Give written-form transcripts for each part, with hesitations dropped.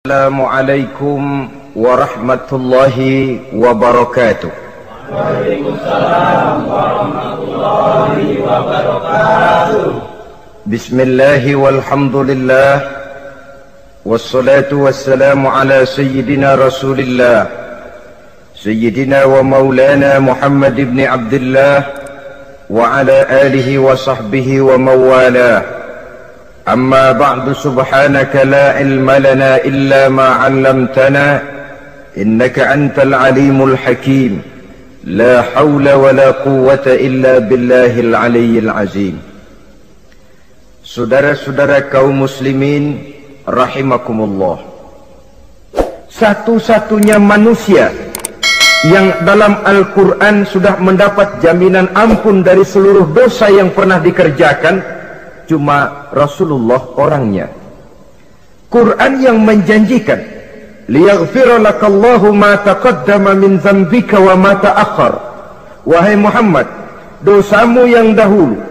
Assalamualaikum warahmatullahi wabarakatuh. Waalaikumsalam warahmatullahi wabarakatuh. Bismillahi walhamdulillah, wassalatu wassalamu ala sayyidina rasulillah, sayyidina wa maulana Muhammad ibn Abdullah wa ala alihi wa sahbihi wa mawalah. أما بعد سبحانك لا علم لنا إلا ما علمتنا إنك أنت العليم الحكيم لا حول ولا قوة إلا بالله العلي العظيم. Saudara-saudara kaum muslimin rahimakumullah, satu-satunya manusia yang dalam Al-Quran sudah mendapat jaminan ampun dari seluruh dosa yang pernah dikerjakan cuma Rasulullah orangnya. Quran yang menjanjikan liyaghfira lakallahu ma taqaddama min dzambika wa ma ta'akhkhar. Wahai Muhammad, dosamu yang dahulu,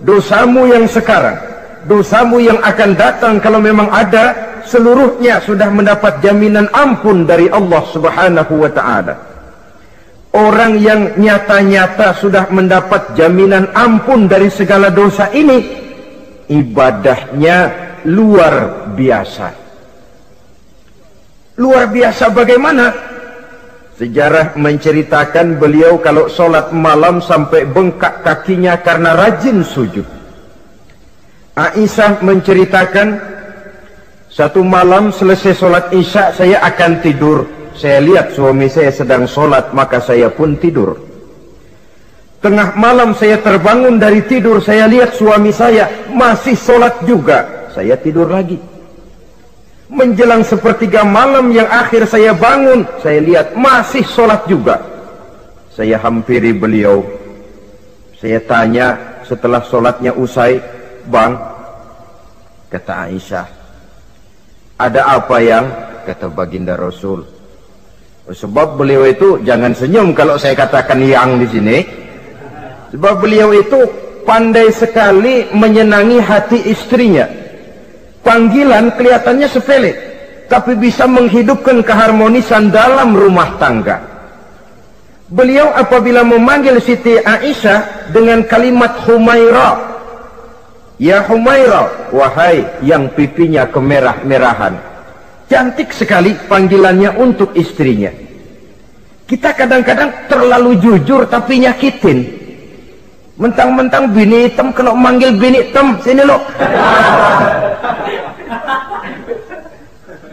dosamu yang sekarang, dosamu yang akan datang kalau memang ada, seluruhnya sudah mendapat jaminan ampun dari Allah Subhanahu wa ta'ala. Orang yang nyata-nyata sudah mendapat jaminan ampun dari segala dosa ini, ibadahnya luar biasa. Luar biasa bagaimana? Sejarah menceritakan beliau kalau sholat malam sampai bengkak kakinya karena rajin sujud. Aisyah menceritakan, satu malam selesai sholat isya saya akan tidur. Saya lihat suami saya sedang sholat, maka saya pun tidur. Tengah malam saya terbangun dari tidur, saya lihat suami saya masih sholat juga. Saya tidur lagi. Menjelang sepertiga malam yang akhir saya bangun, saya lihat masih sholat juga. Saya hampiri beliau. Saya tanya setelah sholatnya usai, "Bang," kata Aisyah, "ada apa yang?" Kata baginda Rasul. Sebab beliau itu, jangan senyum kalau saya katakan yang di sini. Sebab beliau itu pandai sekali menyenangi hati istrinya. Panggilan kelihatannya sepele, tapi bisa menghidupkan keharmonisan dalam rumah tangga. Beliau apabila memanggil Siti Aisyah dengan kalimat Humaira, "Ya Humaira," wahai yang pipinya kemerah-merahan. Cantik sekali panggilannya untuk istrinya. Kita kadang-kadang terlalu jujur tapi nyakitin. Mentang-mentang bini hitam kena manggil bini hitam, sini lo.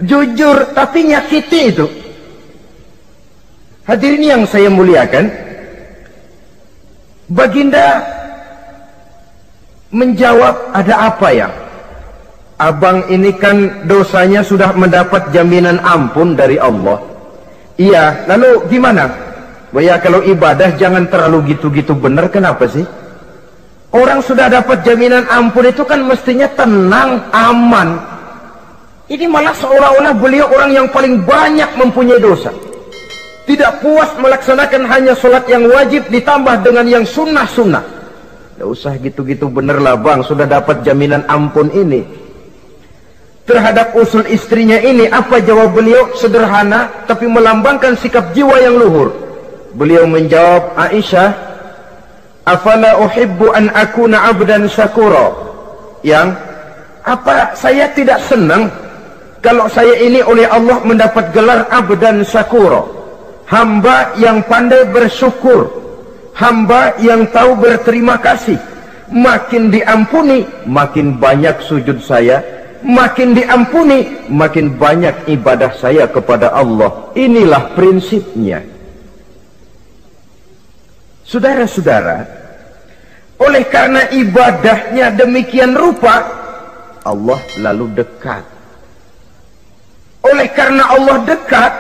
Jujur tapi nyakiti itu. Hadirin yang saya muliakan, baginda menjawab, "Ada apa ya? Abang ini kan dosanya sudah mendapat jaminan ampun dari Allah." "Iya, lalu gimana?" "Ya kalau ibadah jangan terlalu gitu-gitu benar, kenapa sih? Orang sudah dapat jaminan ampun itu kan mestinya tenang, aman. Ini malah seolah-olah beliau orang yang paling banyak mempunyai dosa. Tidak puas melaksanakan hanya sholat yang wajib ditambah dengan yang sunnah-sunnah. Tidak usah gitu-gitu bener lah bang, sudah dapat jaminan ampun ini." Terhadap usul istrinya ini, apa jawab beliau? Sederhana tapi melambangkan sikap jiwa yang luhur. Beliau menjawab, "Aisyah, afala uhibbu an akuna abdan syakura." Yang apa saya tidak senang kalau saya ini oleh Allah mendapat gelar abdan syakura, hamba yang pandai bersyukur, hamba yang tahu berterima kasih. Makin diampuni makin banyak sujud saya, makin diampuni makin banyak ibadah saya kepada Allah. Inilah prinsipnya. Saudara-saudara, oleh karena ibadahnya demikian rupa, Allah lalu dekat. Oleh karena Allah dekat,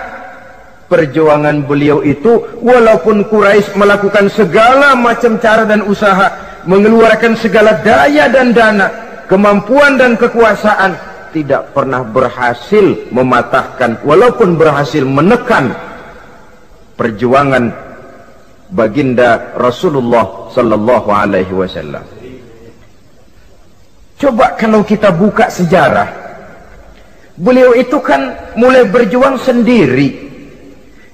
perjuangan beliau itu, walaupun Quraisy melakukan segala macam cara dan usaha, mengeluarkan segala daya dan dana, kemampuan dan kekuasaan, tidak pernah berhasil mematahkan, walaupun berhasil menekan perjuangan baginda Rasulullah sallallahu alaihi wasallam. Coba kalau kita buka sejarah, Beliau itu kan mulai berjuang sendiri.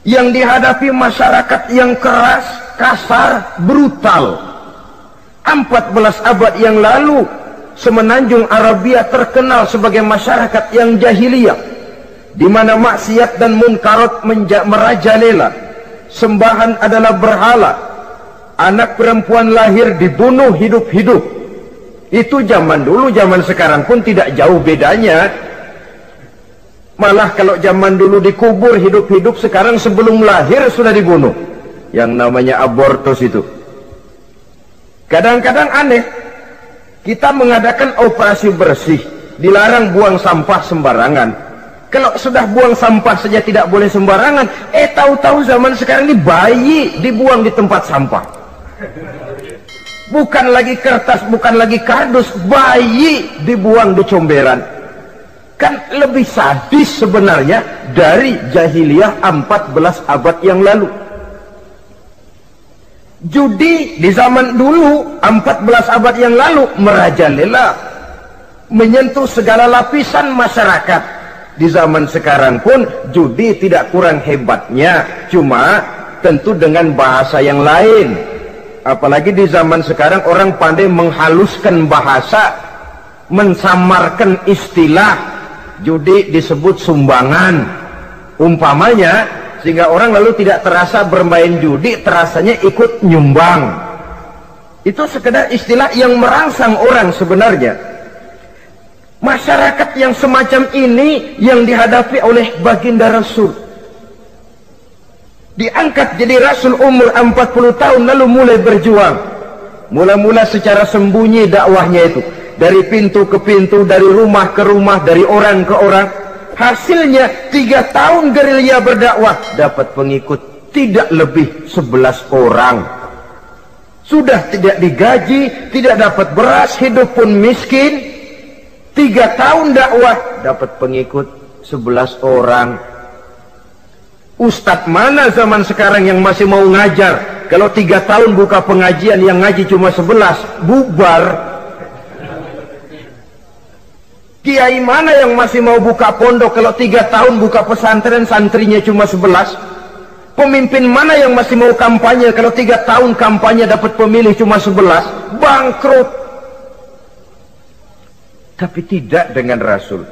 Yang dihadapi masyarakat yang keras, kasar, brutal. 14 abad yang lalu, semenanjung Arabia terkenal sebagai masyarakat yang jahiliyah, di mana maksiat dan munkarat merajalela. Sembahan adalah berhala. Anak perempuan lahir dibunuh hidup-hidup. Itu zaman dulu, zaman sekarang pun tidak jauh bedanya. Malah kalau zaman dulu dikubur hidup-hidup, sekarang sebelum lahir sudah dibunuh. Yang namanya abortus itu. Kadang-kadang aneh, kita mengadakan operasi bersih, dilarang buang sampah sembarangan. Kalau sudah buang sampah saja tidak boleh sembarangan, tahu-tahu zaman sekarang ini bayi dibuang di tempat sampah. Bukan lagi kertas, bukan lagi kardus, bayi dibuang di comberan. Kan lebih sadis sebenarnya dari jahiliyah 14 abad yang lalu. Judi di zaman dulu 14 abad yang lalu merajalela, menyentuh segala lapisan masyarakat. Di zaman sekarang pun judi tidak kurang hebatnya, cuma tentu dengan bahasa yang lain. Apalagi di zaman sekarang orang pandai menghaluskan bahasa, mensamarkan istilah. Judi disebut sumbangan umpamanya, sehingga orang lalu tidak terasa bermain judi, terasanya ikut nyumbang. Itu sekedar istilah yang merangsang orang sebenarnya. Masyarakat yang semacam ini yang dihadapi oleh baginda Rasul. Diangkat jadi Rasul umur 40 tahun lalu mulai berjuang. Mula-mula secara sembunyi dakwahnya itu. Dari pintu ke pintu, dari rumah ke rumah, dari orang ke orang. Hasilnya 3 tahun gerilya berdakwah, dapat pengikut tidak lebih 11 orang. Sudah tidak digaji, tidak dapat beras, hidup pun miskin. 3 tahun dakwah, dapat pengikut 11 orang. Ustadz mana zaman sekarang yang masih mau ngajar? Kalau 3 tahun buka pengajian, yang ngaji cuma 11, bubar. Kiai mana yang masih mau buka pondok kalau 3 tahun buka pesantren, santrinya cuma 11? Pemimpin mana yang masih mau kampanye kalau 3 tahun kampanye dapat pemilih cuma 11? Bangkrut. Tapi tidak dengan Rasul.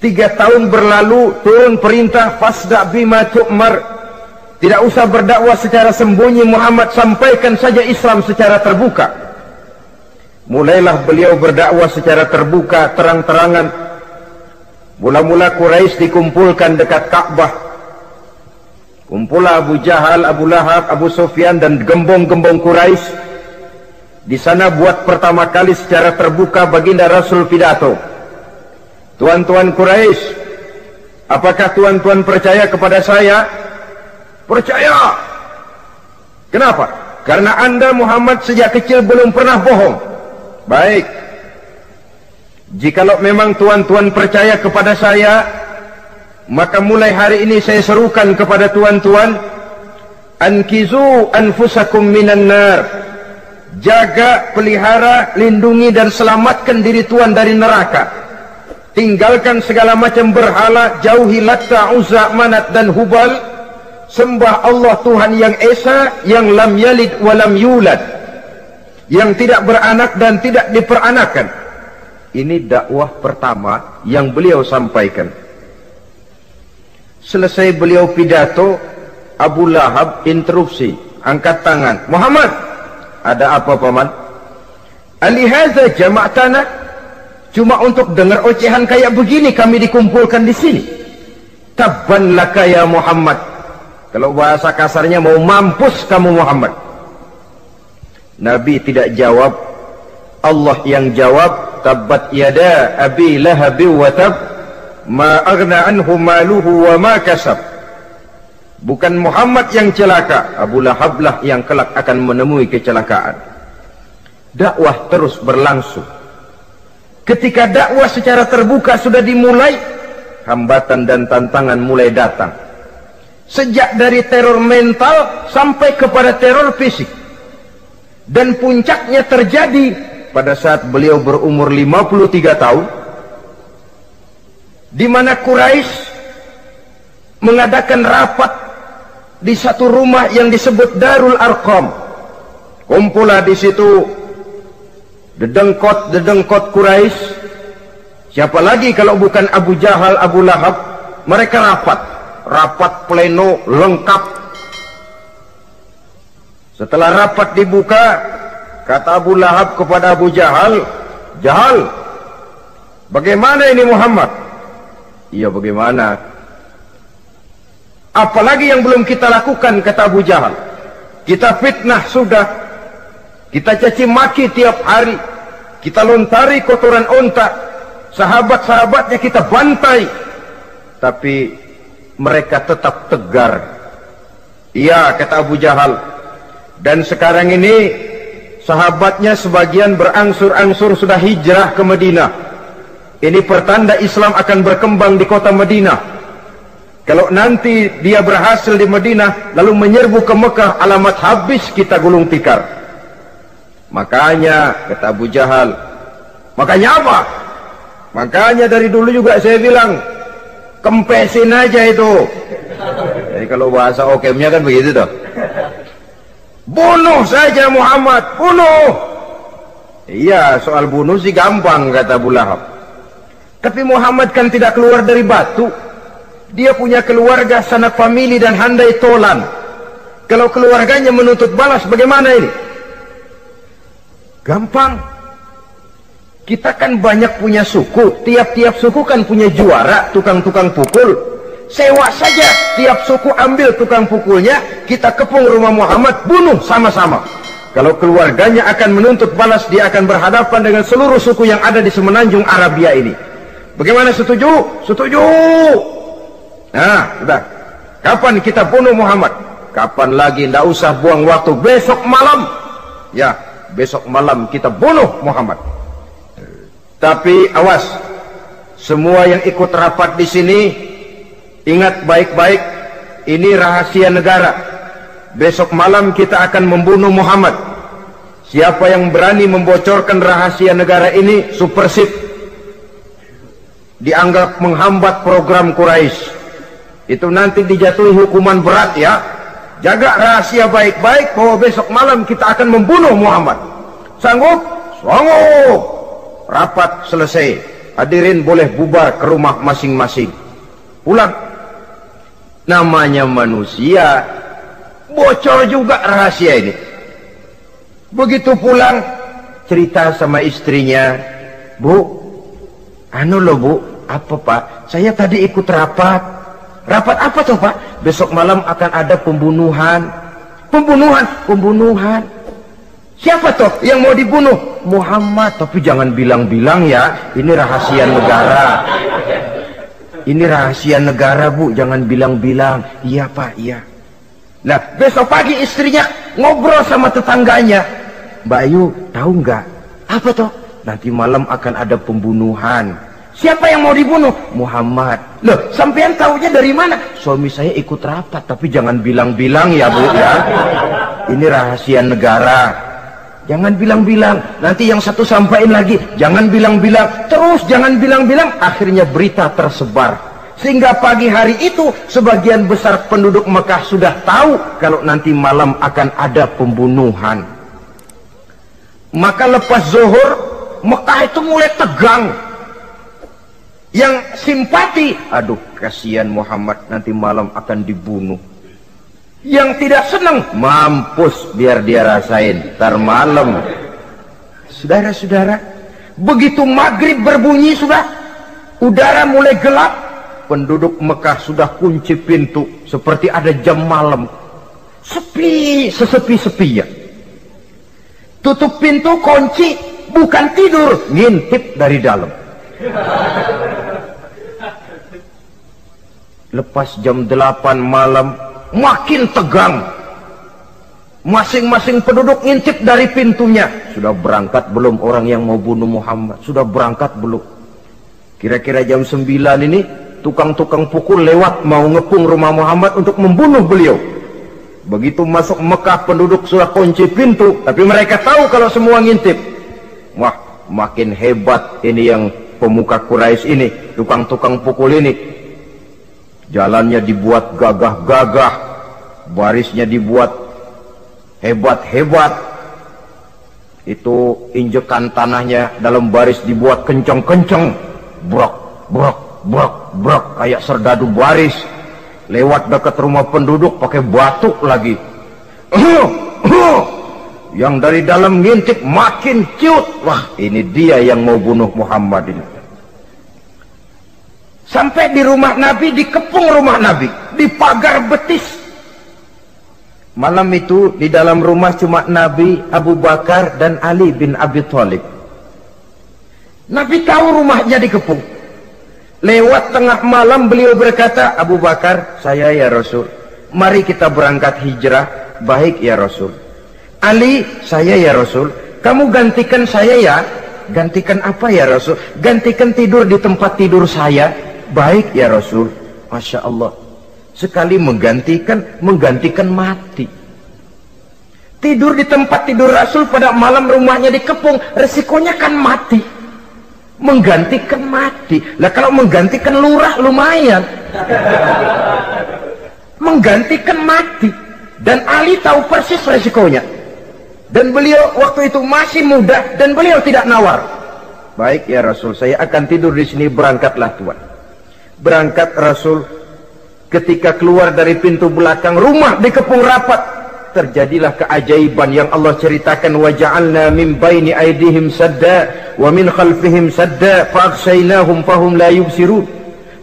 3 tahun berlalu, turun perintah fasda bima tu'mar. Tidak usah berdakwah secara sembunyi, Muhammad sampaikan saja Islam secara terbuka. Mulailah beliau berdakwah secara terbuka, terang-terangan. Mula-mula Quraisy dikumpulkan dekat Ka'bah. Kumpulah Abu Jahal, Abu Lahab, Abu Sufyan dan gembong-gembong Quraisy. Di sana buat pertama kali secara terbuka baginda Rasul pidato. Tuan-tuan Quraisy, apakah tuan-tuan percaya kepada saya? Percaya. Kenapa? Karena Anda Muhammad sejak kecil belum pernah bohong. Baik, jikalau memang tuan-tuan percaya kepada saya, maka mulai hari ini saya serukan kepada tuan-tuan, ankizu anfusakum minan nar. Jaga, pelihara, lindungi dan selamatkan diri tuan dari neraka. Tinggalkan segala macam berhala, jauhi Latta, Uzza, Manat dan Hubal. Sembah Allah Tuhan yang Esa, yang lam yalid wa lam yulad, yang tidak beranak dan tidak diperanakan. Ini dakwah pertama yang beliau sampaikan. Selesai beliau pidato, Abu Lahab interupsi, angkat tangan. Muhammad, ada apa paman? Alihaza jama'tana, cuma untuk dengar ocehan kayak begini kami dikumpulkan di sini. Tabban laka ya Muhammad. Kalau bahasa kasarnya, mau mampus kamu Muhammad. Nabi tidak jawab, Allah yang jawab. Tabbat yada abi lahabi wa tab, ma aghna anhu maluhu wa ma kasab. Bukan Muhammad yang celaka, Abu Lahab lah yang kelak akan menemui kecelakaan. Dakwah terus berlangsung. Ketika dakwah secara terbuka sudah dimulai, hambatan dan tantangan mulai datang. Sejak dari teror mental sampai kepada teror fisik. Dan puncaknya terjadi pada saat beliau berumur 53 tahun. di mana Quraisy mengadakan rapat di satu rumah yang disebut Darul Arqam. Kumpulah di situ dedengkot Quraisy. Siapa lagi kalau bukan Abu Jahal, Abu Lahab? Mereka rapat pleno lengkap. Setelah rapat dibuka, kata Abu Lahab kepada Abu Jahal, "Jahal, bagaimana ini Muhammad?" "Iya, bagaimana? Apalagi yang belum kita lakukan," kata Abu Jahal. "Kita fitnah sudah, kita caci maki tiap hari, kita lontari kotoran onta, sahabat-sahabatnya kita bantai, tapi mereka tetap tegar." "Iya," kata Abu Jahal, "dan sekarang ini sahabatnya sebagian berangsur-angsur sudah hijrah ke Madinah. Ini pertanda Islam akan berkembang di kota Madinah. Kalau nanti dia berhasil di Madinah lalu menyerbu ke Mekah, alamat habis kita gulung tikar." "Makanya," kata Abu Jahal, "makanya apa? Makanya dari dulu juga saya bilang, kempesin aja itu." Jadi kalau bahasa okemnya kan begitu toh. "Bunuh saja Muhammad, bunuh." "Iya, soal bunuh sih gampang," kata Abu Lahab. "Tapi Muhammad kan tidak keluar dari batu. Dia punya keluarga, sanak famili dan handai tolan. Kalau keluarganya menuntut balas, bagaimana ini?" "Gampang. Kita kan banyak punya suku. Tiap-tiap suku kan punya juara, tukang-tukang pukul. Sewa saja, tiap suku ambil tukang pukulnya, kita kepung rumah Muhammad, bunuh sama-sama. Kalau keluarganya akan menuntut balas, dia akan berhadapan dengan seluruh suku yang ada di semenanjung Arabia ini. Bagaimana, setuju?" "Setuju." "Nah, sudah. Kapan kita bunuh Muhammad?" "Kapan lagi, tidak usah buang waktu. Besok malam." "Ya, besok malam kita bunuh Muhammad. Tapi awas, semua yang ikut rapat di sini, ingat baik-baik, ini rahasia negara. Besok malam kita akan membunuh Muhammad. Siapa yang berani membocorkan rahasia negara ini, supersip, dianggap menghambat program Quraisy. Itu nanti dijatuhi hukuman berat ya. Jaga rahasia baik-baik bahwa besok malam kita akan membunuh Muhammad. Sanggup?" "Sanggup." Rapat selesai. Hadirin boleh bubar ke rumah masing-masing. Pulang. Namanya manusia, bocor juga rahasia ini. Begitu pulang, cerita sama istrinya, "Bu, anu loh Bu." "Apa Pak?" "Saya tadi ikut rapat." "Rapat apa tuh Pak?" "Besok malam akan ada pembunuhan." Pembunuhan. "Siapa tuh yang mau dibunuh?" "Muhammad." "Tapi jangan bilang-bilang ya, ini rahasia negara." "Ini rahasia negara Bu, jangan bilang-bilang." "Iya Pak, iya." Nah, besok pagi istrinya ngobrol sama tetangganya. "Mbak Ayu, tahu nggak?" "Apa tuh?" "Nanti malam akan ada pembunuhan." "Siapa yang mau dibunuh?" "Muhammad." "Loh, sampean tahunya dari mana?" "Suami saya ikut rapat." "Tapi jangan bilang-bilang ya Bu ya. Ini rahasia negara. Jangan bilang-bilang. Nanti yang satu sampaikan lagi, jangan bilang-bilang. Terus jangan bilang-bilang. Akhirnya berita tersebar. Sehingga pagi hari itu sebagian besar penduduk Mekah sudah tahu kalau nanti malam akan ada pembunuhan. Maka lepas zuhur, Mekah itu mulai tegang. Yang simpati, "Aduh, kasihan Muhammad, nanti malam akan dibunuh." Yang tidak senang, "Mampus, biar dia rasain, ntar malam." Saudara-saudara, begitu maghrib berbunyi sudah, udara mulai gelap, penduduk Mekah sudah kunci pintu seperti ada jam malam. Sepi, sesepi-sepinya. Tutup pintu, kunci, bukan tidur, ngintip dari dalam. Lepas jam 8 malam, makin tegang. Masing-masing penduduk ngintip dari pintunya. Sudah berangkat belum orang yang mau bunuh Muhammad? Sudah berangkat belum? Kira-kira jam 9 ini, tukang-tukang pukul lewat mau ngepung rumah Muhammad untuk membunuh beliau. Begitu masuk Mekah, penduduk sudah kunci pintu, tapi mereka tahu kalau semua ngintip. Wah, makin hebat ini yang pemuka Quraisy ini, tukang-tukang pukul ini. Jalannya dibuat gagah-gagah, barisnya dibuat hebat-hebat. Itu injekan tanahnya dalam baris dibuat kenceng-kenceng, brok, brok, brok, brok, kayak serdadu baris. Lewat dekat rumah penduduk pakai batuk lagi. Yang dari dalam ngintip makin ciut. Wah, ini dia yang mau bunuh Muhammad ini. Sampai di rumah Nabi, dikepung rumah Nabi, di pagar betis. Malam itu di dalam rumah cuma Nabi, Abu Bakar dan Ali bin Abi Thalib. Nabi tahu rumahnya dikepung. Lewat tengah malam beliau berkata, Abu Bakar, saya ya Rasul, mari kita berangkat hijrah. Baik ya Rasul. Ali, saya ya Rasul, kamu gantikan saya ya. Gantikan apa ya Rasul? Gantikan tidur di tempat tidur saya. Baik ya Rasul. Masya Allah, sekali menggantikan mati. Tidur di tempat tidur Rasul pada malam rumahnya dikepung, resikonya kan mati. Menggantikan mati. Lah kalau menggantikan lurah lumayan. Menggantikan mati. Dan Ali tahu persis resikonya. Dan beliau waktu itu masih muda dan beliau tidak nawar. Baik ya Rasul, saya akan tidur di sini, berangkatlah Tuhan. Berangkat Rasul. Ketika keluar dari pintu belakang rumah dikepung rapat, terjadilah keajaiban yang Allah ceritakan. Wa ja'alna min baini aydihim sadda wa min khalfihim sadda fa aghshaynahum fahum la yubsirun.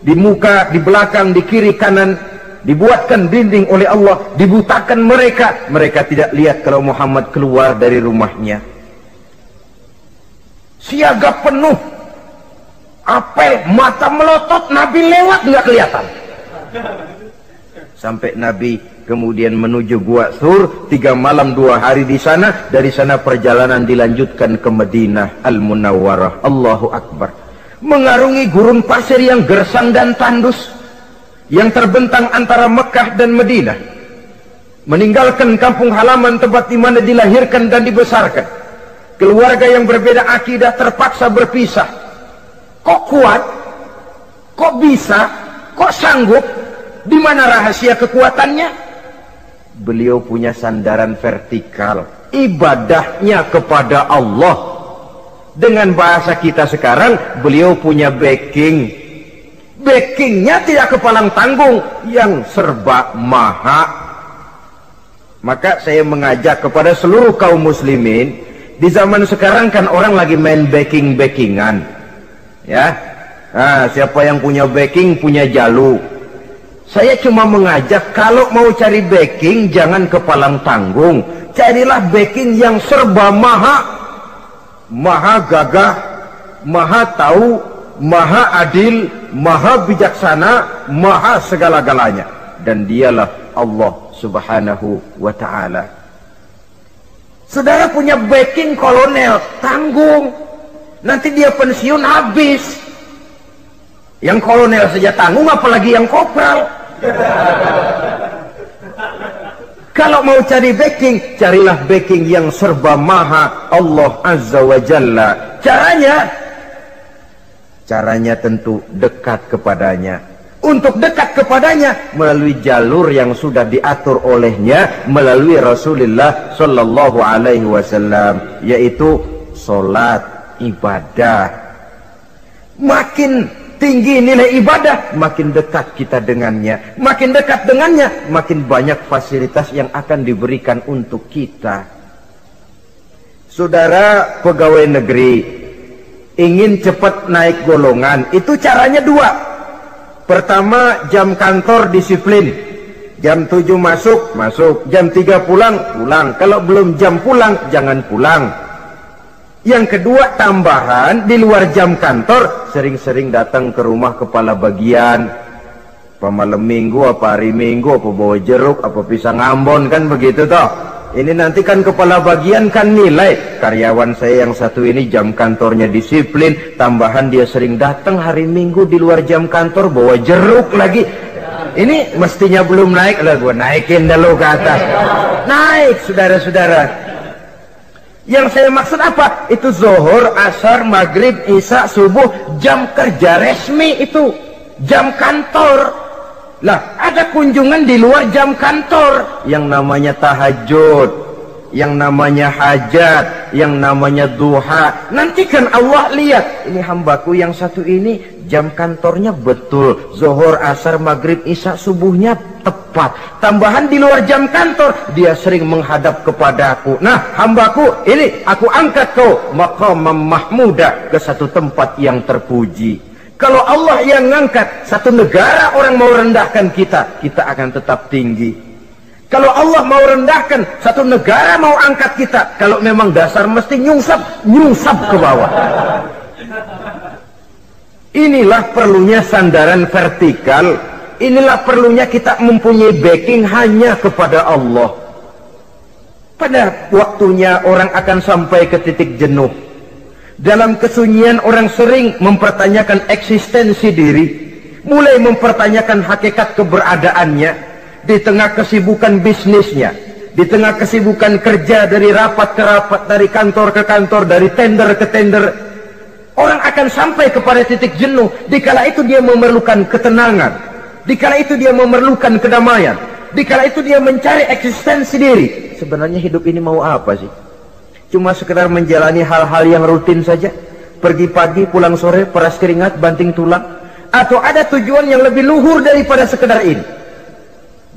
Di muka, di belakang, di kiri, kanan dibuatkan dinding oleh Allah, dibutakan mereka. Mereka tidak lihat kalau Muhammad keluar dari rumahnya. Siaga penuh, apel, mata melotot, Nabi lewat nggak kelihatan. Sampai Nabi kemudian menuju Gua Thur, 3 malam 2 hari di sana. Dari sana perjalanan dilanjutkan ke Madinah Al-Munawwarah. Allahu Akbar. Mengarungi gurun pasir yang gersang dan tandus, yang terbentang antara Mekah dan Madinah. Meninggalkan kampung halaman tempat di mana dilahirkan dan dibesarkan. Keluarga yang berbeda akidah terpaksa berpisah. Kok kuat? Kok bisa? Kok sanggup? Di mana rahasia kekuatannya? Beliau punya sandaran vertikal, ibadahnya kepada Allah. Dengan bahasa kita sekarang, beliau punya backing. Backingnya tidak kepalang tanggung, yang serba maha. Maka saya mengajak kepada seluruh kaum muslimin, di zaman sekarang kan orang lagi main backing-backingan, ya. Nah, siapa yang punya backing punya jalu. Saya cuma mengajak, kalau mau cari backing jangan kepalang tanggung, carilah backing yang serba maha. Maha gagah, maha tahu, maha adil, maha bijaksana, maha segala-galanya. Dan dialah Allah subhanahu wa ta'ala. Saudara punya backing kolonel, tanggung. Nanti dia pensiun habis. Yang kolonel saja tanggung, apalagi yang kopral. Kalau mau cari backing, carilah backing yang serba maha, Allah azza wa jalla. Caranya tentu dekat kepadanya. Untuk dekat kepadanya melalui jalur yang sudah diatur olehnya, melalui Rasulullah sallallahu alaihi wasallam, yaitu salat, ibadah. Makin tinggi nilai ibadah, makin dekat kita dengannya. Makin dekat dengannya, makin banyak fasilitas yang akan diberikan untuk kita. Saudara pegawai negeri ingin cepat naik golongan, itu caranya 2. Pertama, jam kantor disiplin. Jam 7 masuk, jam 3 pulang. Kalau belum jam pulang, jangan pulang. Yang kedua, tambahan, di luar jam kantor sering-sering datang ke rumah kepala bagian. Apa malam minggu, apa hari minggu, apa bawa jeruk, apa pisang Ambon, kan begitu toh. Ini nanti kan kepala bagian kan nilai, karyawan saya yang satu ini jam kantornya disiplin, tambahan dia sering datang hari minggu di luar jam kantor bawa jeruk lagi. Ini mestinya belum naik lah, gua naikin dulu ke atas. Naik, saudara-saudara. Yang saya maksud apa? Itu zuhur, asar, maghrib, isya, subuh, jam kerja resmi itu, jam kantor. Lah, ada kunjungan di luar jam kantor, yang namanya tahajud, yang namanya hajat, yang namanya duha. Nanti kan Allah lihat, ini hambaku yang satu ini jam kantornya betul, zuhur, asar, maghrib, isya, subuhnya tepat. Tambahan di luar jam kantor, dia sering menghadap kepadaku. Nah, hambaku ini aku angkat kau maqamam mahmuda, ke satu tempat yang terpuji. Kalau Allah yang ngangkat, satu negara orang mau rendahkan kita, kita akan tetap tinggi. Kalau Allah mau rendahkan, satu negara mau angkat kita, kalau memang dasar mesti nyungsap ke bawah. Inilah perlunya sandaran vertikal. Inilah perlunya kita mempunyai backing hanya kepada Allah. Pada waktunya orang akan sampai ke titik jenuh. Dalam kesunyian orang sering mempertanyakan eksistensi diri, mulai mempertanyakan hakikat keberadaannya. Di tengah kesibukan bisnisnya, di tengah kesibukan kerja, dari rapat ke rapat, dari kantor ke kantor, dari tender ke tender, orang akan sampai kepada titik jenuh. Dikala itu dia memerlukan ketenangan, dikala itu dia memerlukan kedamaian, dikala itu dia mencari eksistensi diri. Sebenarnya hidup ini mau apa sih? Cuma sekedar menjalani hal-hal yang rutin saja, pergi pagi pulang sore, peras keringat banting tulang, atau ada tujuan yang lebih luhur daripada sekedar ini?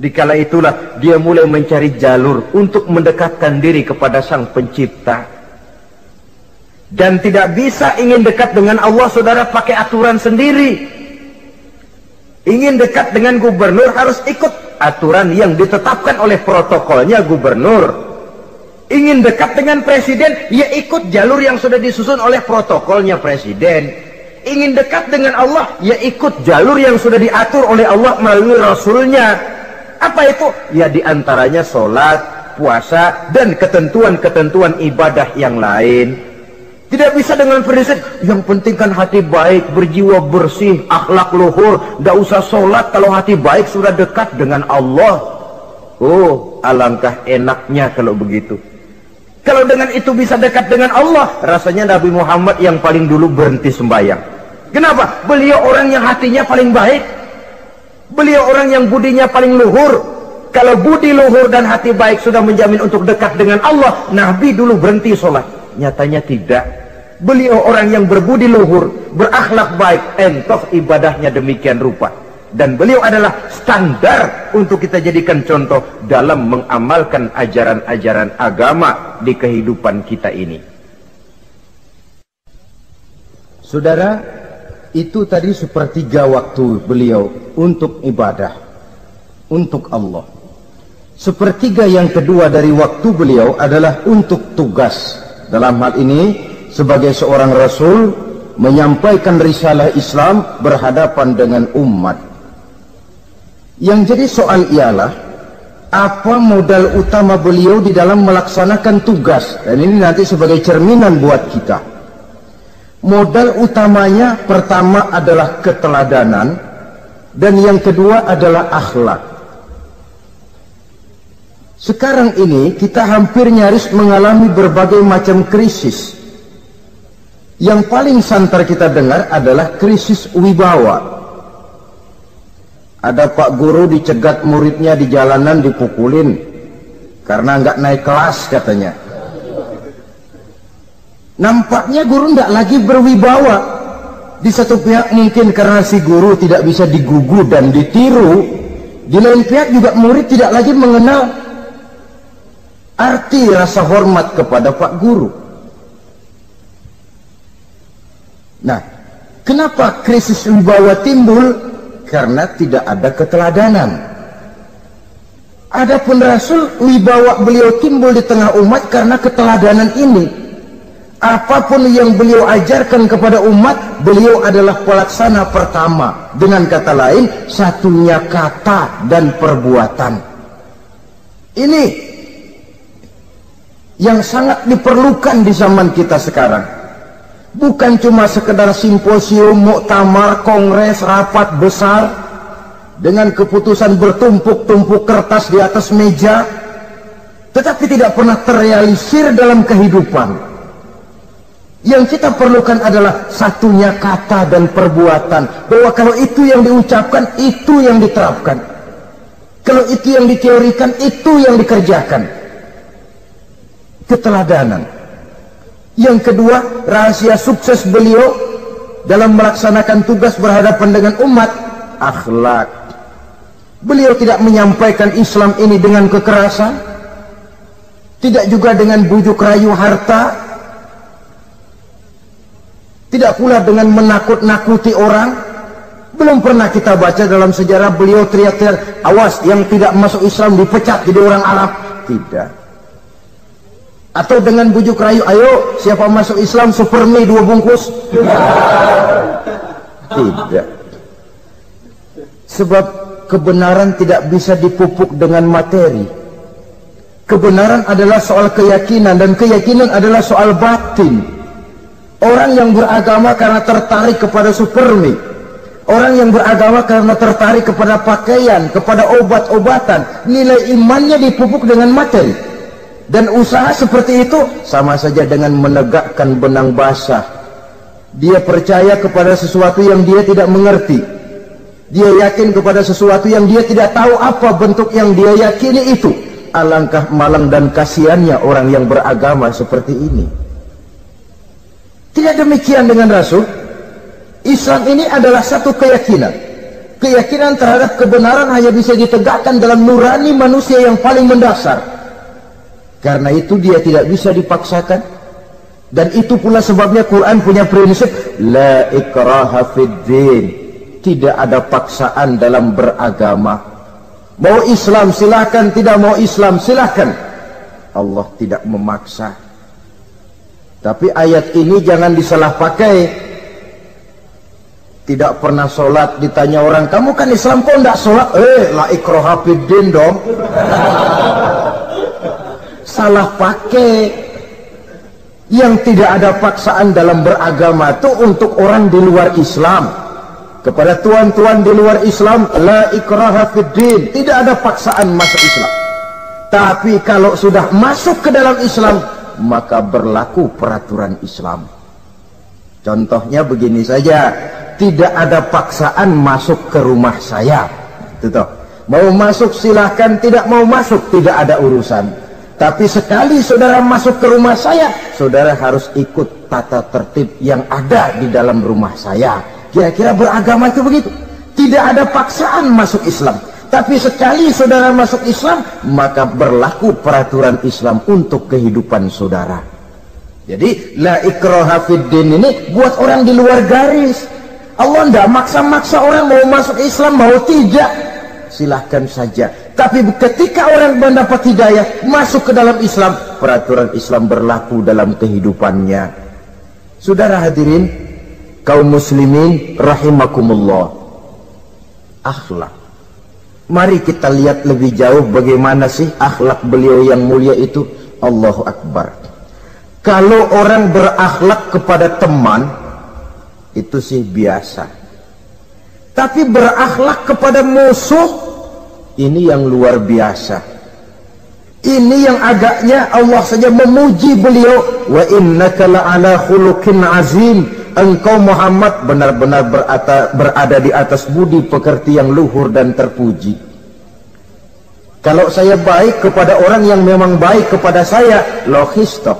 Dikala itulah dia mulai mencari jalur untuk mendekatkan diri kepada Sang Pencipta. Dan tidak bisa ingin dekat dengan Allah, saudara, pakai aturan sendiri. Ingin dekat dengan gubernur harus ikut aturan yang ditetapkan oleh protokolnya gubernur. Ingin dekat dengan presiden, ya ikut jalur yang sudah disusun oleh protokolnya presiden. Ingin dekat dengan Allah, ya ikut jalur yang sudah diatur oleh Allah melalui Rasulnya. Apa itu? Ya diantaranya sholat, puasa, dan ketentuan-ketentuan ibadah yang lain. Tidak bisa dengan prinsip, yang penting kan hati baik, berjiwa bersih, akhlak luhur, tidak usah sholat kalau hati baik sudah dekat dengan Allah. Oh, alangkah enaknya kalau begitu. Kalau dengan itu bisa dekat dengan Allah, rasanya Nabi Muhammad yang paling dulu berhenti sembahyang. Kenapa? Beliau orang yang hatinya paling baik. Beliau orang yang budinya paling luhur. Kalau budi luhur dan hati baik sudah menjamin untuk dekat dengan Allah, Nabi dulu berhenti sholat. Nyatanya tidak. Beliau orang yang berbudi luhur, berakhlak baik, entoh ibadahnya demikian rupa. Dan beliau adalah standar untuk kita jadikan contoh dalam mengamalkan ajaran-ajaran agama di kehidupan kita ini. Saudara, itu tadi sepertiga waktu beliau untuk ibadah, untuk Allah. Sepertiga yang kedua dari waktu beliau adalah untuk tugas. Dalam hal ini, sebagai seorang Rasul, menyampaikan risalah Islam berhadapan dengan umat. Yang jadi soal ialah, apa modal utama beliau di dalam melaksanakan tugas? Dan ini nanti sebagai cerminan buat kita. Modal utamanya pertama adalah keteladanan, dan yang kedua adalah akhlak. Sekarang ini kita hampir nyaris mengalami berbagai macam krisis. Yang paling santer kita dengar adalah krisis wibawa. Ada pak guru dicegat muridnya di jalanan, dipukulin karena nggak naik kelas katanya. Nampaknya guru tidak lagi berwibawa. Di satu pihak mungkin karena si guru tidak bisa digugu dan ditiru. Di lain pihak juga murid tidak lagi mengenal arti rasa hormat kepada pak guru. Nah, kenapa krisis wibawa timbul? Karena tidak ada keteladanan. Adapun Rasul, wibawa beliau timbul di tengah umat karena keteladanan ini. Apapun yang beliau ajarkan kepada umat, beliau adalah pelaksana pertama. Dengan kata lain, satunya kata dan perbuatan. Ini yang sangat diperlukan di zaman kita sekarang. Bukan cuma sekedar simposium, muktamar, kongres, rapat besar dengan keputusan bertumpuk-tumpuk kertas di atas meja. tetapi tidak pernah terrealisir dalam kehidupan. Yang kita perlukan adalah satunya kata dan perbuatan, bahwa kalau itu yang diucapkan, itu yang diterapkan. Kalau itu yang diteorikan, itu yang dikerjakan. Keteladanan. Yang kedua, rahasia sukses beliau dalam melaksanakan tugas berhadapan dengan umat, akhlak. Beliau tidak menyampaikan Islam ini dengan kekerasan, tidak juga dengan bujuk rayu harta, tidak pula dengan menakut-nakuti orang. Belum pernah kita baca dalam sejarah beliau teriak-teriak, awas yang tidak masuk Islam dipecat jadi orang Arab. Tidak. Atau dengan bujuk rayu, ayo siapa masuk Islam super mie 2 bungkus. Tidak. Sebab kebenaran tidak bisa dipupuk dengan materi. Kebenaran adalah soal keyakinan, dan keyakinan adalah soal batin. Orang yang beragama karena tertarik kepada super mie, orang yang beragama karena tertarik kepada pakaian, kepada obat-obatan, nilai imannya dipupuk dengan materi. Dan usaha seperti itu sama saja dengan menegakkan benang basah. Dia percaya kepada sesuatu yang dia tidak mengerti. Dia yakin kepada sesuatu yang dia tidak tahu apa bentuk yang dia yakini itu. Alangkah malang dan kasihannya orang yang beragama seperti ini. Tidak demikian dengan Rasul. Islam ini adalah satu keyakinan. Keyakinan terhadap kebenaran hanya bisa ditegakkan dalam nurani manusia yang paling mendasar. Karena itu dia tidak bisa dipaksakan. Dan itu pula sebabnya Quran punya prinsip la ikraha fid din. Tidak ada paksaan dalam beragama. Mau Islam silahkan, tidak mau Islam silahkan. Allah tidak memaksa. Tapi ayat ini jangan disalah pakai. Tidak pernah sholat, ditanya orang, kamu kan Islam kok tidak sholat? La ikraha fid din dong. Salah pakai. Yang tidak ada paksaan dalam beragama itu untuk orang di luar Islam. Kepada tuan-tuan di luar Islam, la ikraha fid din, tidak ada paksaan masuk Islam. Tapi kalau sudah masuk ke dalam Islam, maka berlaku peraturan Islam. Contohnya begini saja, tidak ada paksaan masuk ke rumah saya. Itu toh. Mau masuk silahkan, tidak mau masuk tidak ada urusan. Tapi sekali saudara masuk ke rumah saya, saudara harus ikut tata tertib yang ada di dalam rumah saya. Kira-kira beragama itu begitu. Tidak ada paksaan masuk Islam. Tapi sekali saudara masuk Islam, maka berlaku peraturan Islam untuk kehidupan saudara. Jadi la ikraha fid din ini buat orang di luar garis. Allah tidak maksa-maksa orang mau masuk Islam, mau tidak. Silahkan saja. Tapi ketika orang mendapat hidayah, masuk ke dalam Islam, peraturan Islam berlaku dalam kehidupannya. Saudara hadirin, kaum muslimin rahimakumullah. Akhlak. Mari kita lihat lebih jauh bagaimana sih akhlak beliau yang mulia itu. Allahu Akbar. Kalau orang berakhlak kepada teman, itu sih biasa. Tapi berakhlak kepada musuh, ini yang luar biasa. Ini yang agaknya Allah saja memuji beliau. Wa innaka la'ala khuluqin azim. Engkau Muhammad benar-benar berada di atas budi pekerti yang luhur dan terpuji. Kalau saya baik kepada orang yang memang baik kepada saya, logis toh,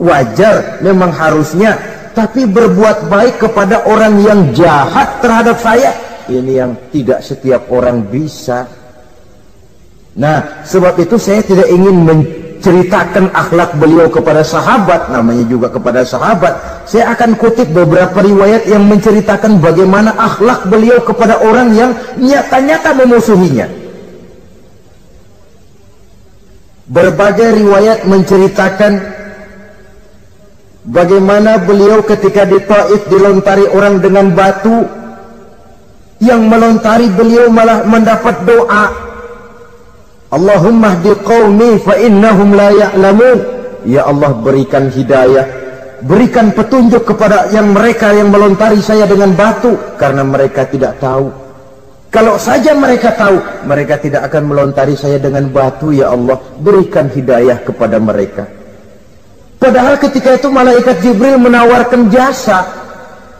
wajar, memang harusnya. Tapi berbuat baik kepada orang yang jahat terhadap saya, ini yang tidak setiap orang bisa. Nah, sebab itu saya tidak ingin menceritakan akhlak beliau kepada sahabat, namanya juga kepada sahabat. Saya akan kutip beberapa riwayat yang menceritakan bagaimana akhlak beliau kepada orang yang nyata-nyata memusuhinya. Berbagai riwayat menceritakan bagaimana beliau ketika di Taif dilontari orang dengan batu, yang melontari beliau malah mendapat doa, Allahumma hdi qaumi fa innahum la ya'lamun. Ya Allah, berikan hidayah, berikan petunjuk kepada yang mereka yang melontari saya dengan batu, karena mereka tidak tahu. Kalau saja mereka tahu, mereka tidak akan melontari saya dengan batu. Ya Allah, berikan hidayah kepada mereka. Padahal ketika itu malaikat Jibril menawarkan jasa.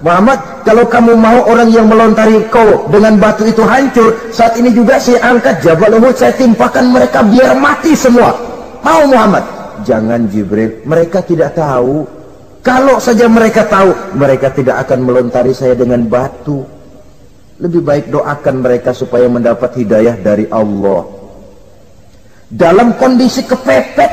Muhammad, kalau kamu mau orang yang melontari kau dengan batu itu hancur, saat ini juga saya angkat Jabal Uhud, saya timpakan mereka biar mati semua. Mau Muhammad? Jangan Jibril, mereka tidak tahu. Kalau saja mereka tahu, mereka tidak akan melontari saya dengan batu. Lebih baik doakan mereka supaya mendapat hidayah dari Allah. Dalam kondisi kepepet,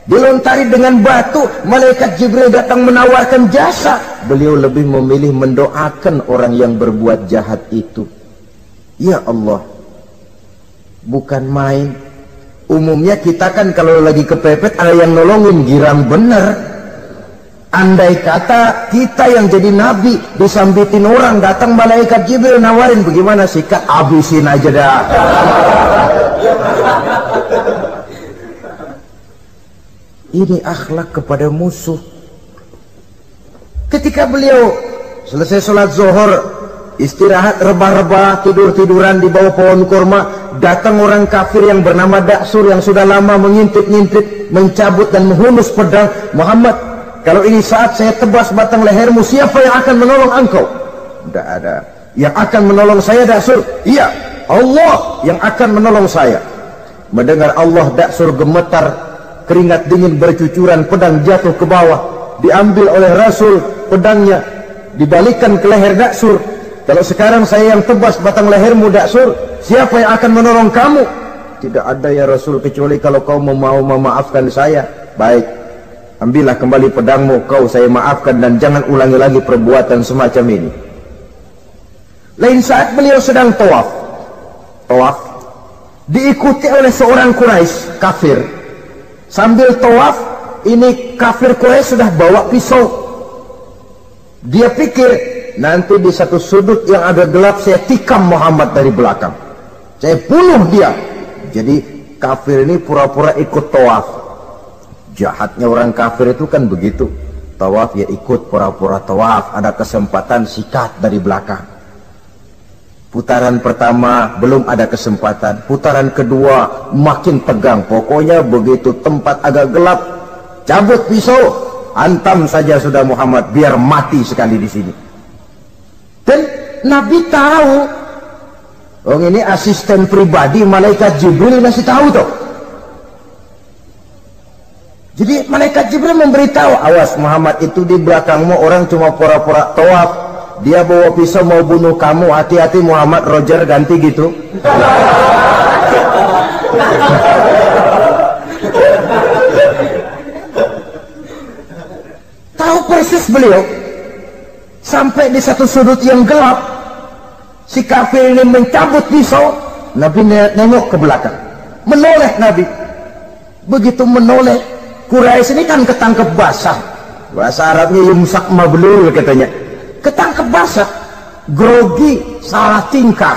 dilontari dengan batu, malaikat Jibril datang menawarkan jasa. Beliau lebih memilih mendoakan orang yang berbuat jahat itu. Ya Allah, bukan main. Umumnya kita kan kalau lagi kepepet ada yang nolongin, girang bener. Andai kata kita yang jadi nabi disambitin orang, datang malaikat Jibril nawarin, bagaimana sikap? Abisin aja dah. Ini akhlak kepada musuh. Ketika beliau selesai sholat zuhur, istirahat rebah-rebah, tidur-tiduran di bawah pohon kurma, datang orang kafir yang bernama Daksur yang sudah lama mengintip-ngintip, mencabut dan menghunus pedang. Muhammad, kalau ini saat saya tebas batang lehermu, siapa yang akan menolong engkau? Tidak ada. Yang akan menolong saya Daksur? Iya, Allah yang akan menolong saya. Mendengar Allah, Daksur gemetar, keringat dingin bercucuran, pedang jatuh ke bawah, diambil oleh Rasul pedangnya, dibalikan ke leher Daksur. Kalau sekarang saya yang tebas batang lehermu Daksur, siapa yang akan menolong kamu? Tidak ada ya Rasul, kecuali kalau kau mau memaafkan saya. Baik, ambillah kembali pedangmu, kau saya maafkan, dan jangan ulangi lagi perbuatan semacam ini. Lain saat beliau sedang tawaf, diikuti oleh seorang Quraisy kafir. Sambil tawaf, ini kafir Quraisy sudah bawa pisau. Dia pikir, nanti di satu sudut yang agak gelap saya tikam Muhammad dari belakang, saya bunuh dia. Jadi kafir ini pura-pura ikut tawaf. Jahatnya orang kafir itu kan begitu, tawaf ya ikut pura-pura tawaf, ada kesempatan sikat dari belakang. Putaran pertama belum ada kesempatan, putaran kedua makin tegang. Pokoknya begitu tempat agak gelap, cabut pisau, hantam saja sudah Muhammad, biar mati sekali di sini. Dan Nabi tahu, ini asisten pribadi malaikat Jibril masih tahu tuh. Jadi malaikat Jibril memberitahu, awas Muhammad, itu di belakangmu orang cuma pura-pura tawaf, dia bawa pisau mau bunuh kamu, hati-hati Muhammad, Roger ganti gitu. Tahu persis beliau. Sampai di satu sudut yang gelap, si kafir ini mencabut pisau. Nabi nengok ke belakang, menoleh Nabi. Begitu menoleh, Quraisy ini kan ketangkep basah, bahasa Arabnya yumsak mablul katanya, ketangkep basah, grogi, salah tingkah,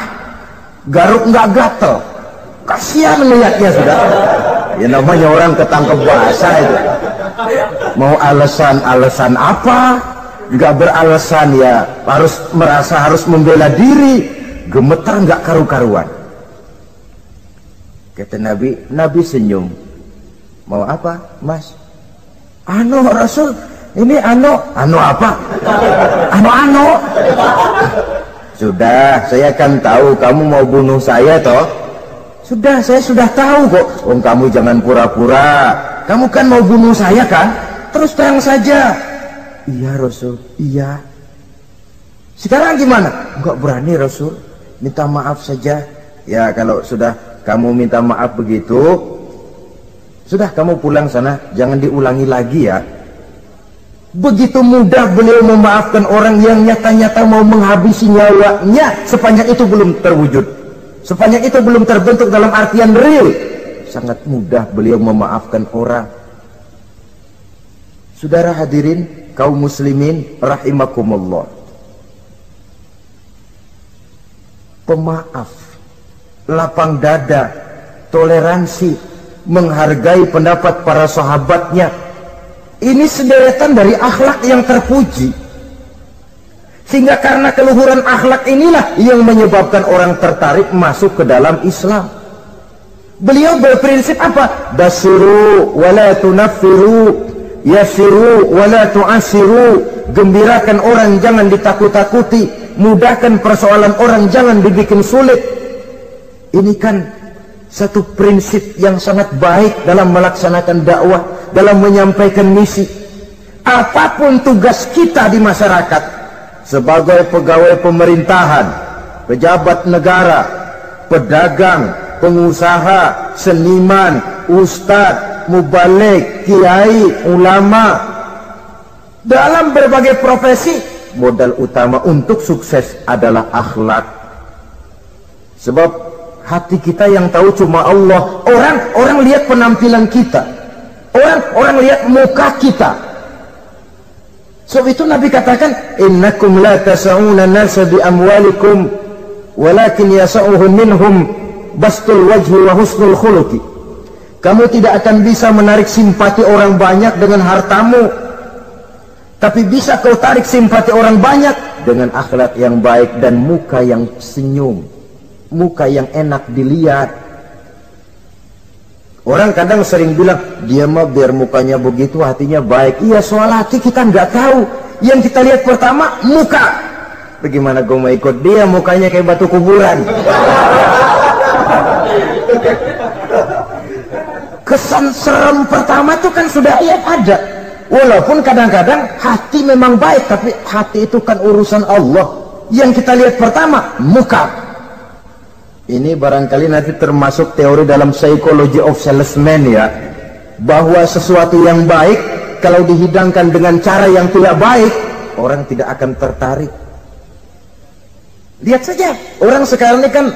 garuk nggak gatel, kasihan melihatnya sudah. Ya namanya orang ketangkep basah itu, mau alasan apa? Nggak beralasan ya, harus merasa harus membela diri, gemetar nggak karu-karuan. Kata Nabi senyum. Mau apa, Mas? Anu Rasul, ini anu apa? Anu. Sudah, saya kan tahu kamu mau bunuh saya toh. Sudah, saya sudah tahu kok. Kamu jangan pura-pura. Kamu kan mau bunuh saya kan? Terus terang saja. Iya Rasul, iya. Sekarang gimana? Enggak berani Rasul, minta maaf saja. Ya kalau sudah kamu minta maaf begitu, sudah kamu pulang sana, jangan diulangi lagi ya. Begitu mudah beliau memaafkan orang yang nyata-nyata mau menghabisi nyawanya, sepanjang itu belum terwujud, sepanjang itu belum terbentuk dalam artian real. Sangat mudah beliau memaafkan orang. Saudara hadirin kaum muslimin rahimakumullah, pemaaf, lapang dada, toleransi, menghargai pendapat para sahabatnya, ini sederetan dari akhlak yang terpuji. Sehingga karena keluhuran akhlak inilah yang menyebabkan orang tertarik masuk ke dalam Islam. Beliau berprinsip apa? Basiru wala tunaffiru, yassiru wala tu'assiru. Gembirakan orang, jangan ditakut-takuti. Mudahkan persoalan orang, jangan dibikin sulit. Ini kan satu prinsip yang sangat baik dalam melaksanakan dakwah, dalam menyampaikan misi. Apapun tugas kita di masyarakat, sebagai pegawai pemerintahan, pejabat negara, pedagang, pengusaha, seniman, ustadz, mubaligh, kiai, ulama, dalam berbagai profesi, modal utama untuk sukses adalah akhlak. Sebab hati kita yang tahu cuma Allah. Orang lihat penampilan kita, orang lihat muka kita. Sebab itu Nabi katakan, innakum la tas'una nasa bi amwalikum walakin yas'uhum minhum bastul wajhi wa husnul khuluqi. Kamu tidak akan bisa menarik simpati orang banyak dengan hartamu, tapi bisa kau tarik simpati orang banyak dengan akhlak yang baik dan muka yang senyum, muka yang enak dilihat. Orang kadang sering bilang, dia mah biar mukanya begitu hatinya baik. Iya, soal hati kita nggak tahu. Yang kita lihat pertama muka. Bagaimana gue mau ikut dia, mukanya kayak batu kuburan. Kesan serem pertama itu kan sudah ada. Walaupun kadang-kadang hati memang baik, tapi hati itu kan urusan Allah. Yang kita lihat pertama muka. Ini barangkali nanti termasuk teori dalam psychology of salesman ya, bahwa sesuatu yang baik kalau dihidangkan dengan cara yang tidak baik, orang tidak akan tertarik. Lihat saja, orang sekarang ini kan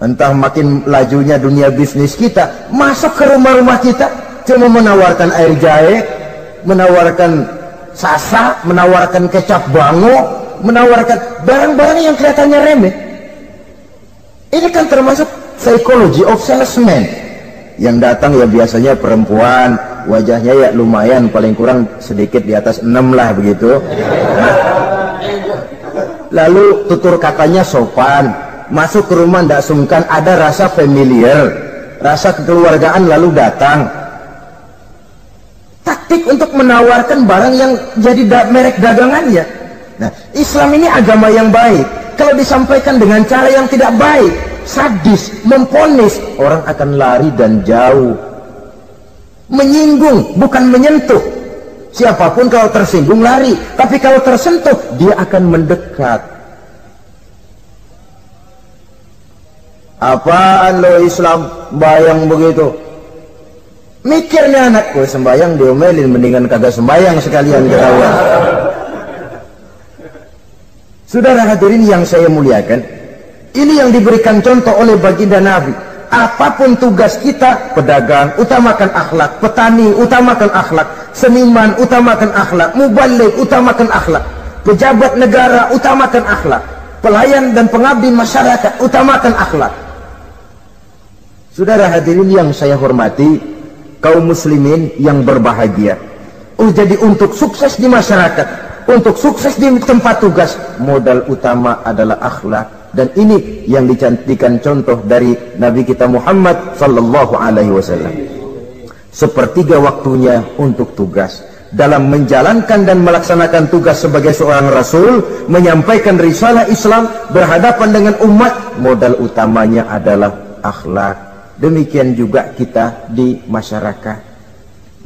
entah makin lajunya dunia bisnis kita, masuk ke rumah-rumah kita cuma menawarkan air jahe, menawarkan sasa, menawarkan kecap bango, menawarkan barang-barang yang kelihatannya remeh. Ini kan termasuk psychology of salesman. Yang datang ya biasanya perempuan, wajahnya ya lumayan, paling kurang sedikit di atas 6 lah begitu. Lalu tutur katanya sopan, masuk ke rumah tidak sungkan, ada rasa familiar, rasa kekeluargaan, lalu datang. Taktik untuk menawarkan barang yang jadi merek dagangannya. Nah, Islam ini agama yang baik. Kalau disampaikan dengan cara yang tidak baik, sadis, memponis, orang akan lari dan jauh. Menyinggung, bukan menyentuh. Siapapun kalau tersinggung lari, tapi kalau tersentuh dia akan mendekat. Apaan lo Islam bayang begitu? Mikirnya anakku sembayang diomelin, mendingan kagak sembayang sekalian ketahuan. Saudara hadirin yang saya muliakan, ini yang diberikan contoh oleh baginda Nabi. Apapun tugas kita, pedagang utamakan akhlak, petani utamakan akhlak, seniman utamakan akhlak, mubaligh utamakan akhlak, pejabat negara utamakan akhlak, pelayan dan pengabdi masyarakat utamakan akhlak. Saudara hadirin yang saya hormati, kaum muslimin yang berbahagia. Jadi untuk sukses di masyarakat, untuk sukses di tempat tugas, modal utama adalah akhlak. Dan ini yang dicantikan contoh dari Nabi kita Muhammad sallallahu alaihi wasallam. Sepertiga waktunya untuk tugas. Dalam menjalankan dan melaksanakan tugas sebagai seorang rasul, menyampaikan risalah Islam, berhadapan dengan umat, modal utamanya adalah akhlak. Demikian juga kita di masyarakat.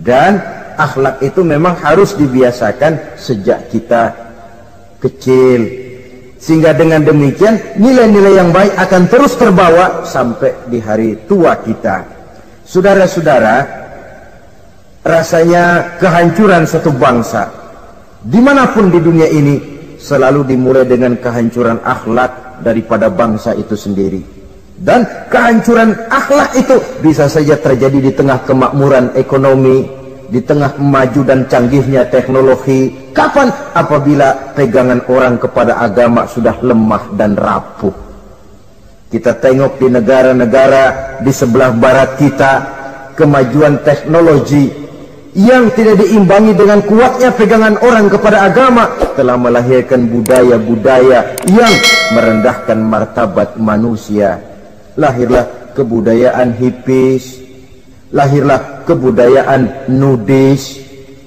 Dan akhlak itu memang harus dibiasakan sejak kita kecil. Sehingga dengan demikian nilai-nilai yang baik akan terus terbawa sampai di hari tua kita. Saudara-saudara, rasanya kehancuran satu bangsa dimanapun di dunia ini selalu dimulai dengan kehancuran akhlak daripada bangsa itu sendiri. Dan kehancuran akhlak itu bisa saja terjadi di tengah kemakmuran ekonomi, di tengah maju dan canggihnya teknologi. Kapan? Apabila pegangan orang kepada agama sudah lemah dan rapuh. Kita tengok di negara-negara di sebelah barat kita, kemajuan teknologi yang tidak diimbangi dengan kuatnya pegangan orang kepada agama, telah melahirkan budaya-budaya yang merendahkan martabat manusia. Lahirlah kebudayaan hippies, lahirlah kebudayaan nudis,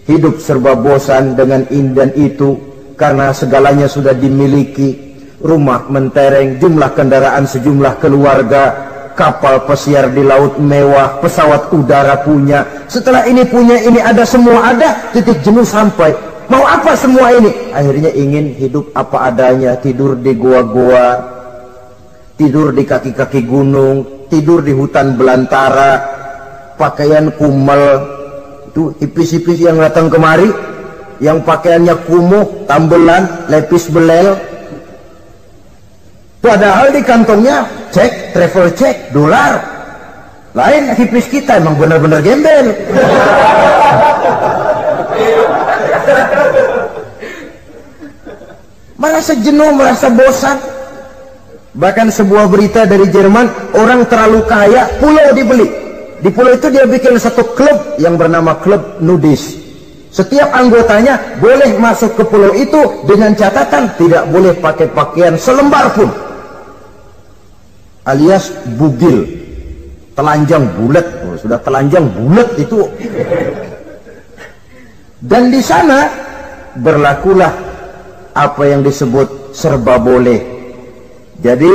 hidup serba bosan dengan ini dan itu karena segalanya sudah dimiliki. Rumah mentereng, jumlah kendaraan sejumlah keluarga, kapal pesiar di laut mewah, pesawat udara punya, setelah ini punya, ini ada, semua ada, titik jenuh sampai. Mau apa semua ini? Akhirnya ingin hidup apa adanya, tidur di goa-goa, tidur di kaki-kaki gunung, tidur di hutan belantara, pakaian kumel. Itu hipis-hipis yang datang kemari, yang pakaiannya kumuh, tambelan, lepis belel. Padahal di kantongnya cek, travel cek, dolar. Lain hipis kita, emang benar-benar gembel. Merasa jenuh, merasa bosan. Bahkan sebuah berita dari Jerman, orang terlalu kaya, pulau dibeli. Di pulau itu dia bikin satu klub yang bernama klub nudis. Setiap anggotanya boleh masuk ke pulau itu dengan catatan tidak boleh pakai pakaian selembar pun, alias bugil, telanjang bulat. Sudah telanjang bulat itu. Dan di sana berlakulah apa yang disebut serba boleh. Jadi